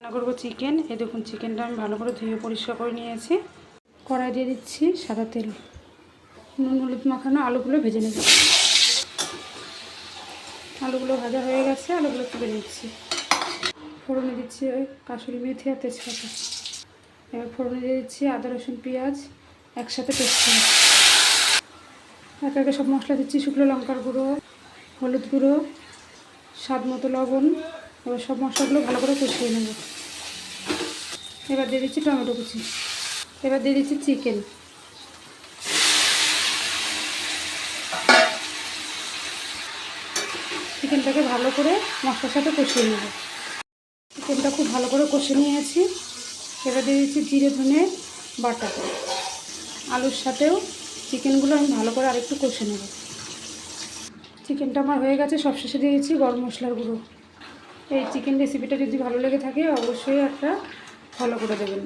রান্না করবো চিকেন। এই দেখুন চিকেনটা আমি ভালো করে ধুয়ে পরিষ্কার করে নিয়েছি। কড়াই দিয়ে দিচ্ছি সাদা তেল, নুন হলুদ মাখানো আলুগুলো ভেজে নেব। আলুগুলো ভাজা হয়ে গেছে, আলুগুলো তুলে নিচ্ছি। ফোড়নে দিচ্ছি কাসুরি মেথি আর তেজপাতা। এবার ফোড়নে দিয়ে দিচ্ছি আদা রসুন পেঁয়াজ একসাথে পেস্ট করে। একে একে সব মশলা দিচ্ছি, শুকনো লঙ্কার গুঁড়ো, হলুদ গুঁড়ো, স্বাদ মতো লবণ। এবার সব মশলাগুলো ভালো করে কষিয়ে নেব। এবার দিয়ে দিচ্ছি টমেটো কুচি। এবার দিয়ে দিচ্ছি চিকেন। চিকেনটাকে ভালো করে মশলার সাথে কষিয়ে নেব। চিকেনটা খুব ভালো করে কষে নিয়েছি। এবার দিয়ে দিচ্ছি জিরে ধনে বাটা। আলুর সাথেও চিকেনগুলো আমি ভালো করে আরেকটু কষে নেব। চিকেনটা আমার হয়ে গেছে। সবশেষে দিয়ে দিচ্ছি গরম মশলার গুঁড়ো। এই চিকেন রেসিপিটা যদি ভালো লেগে থাকে অবশ্যই একটা ফলো করে দেবেন।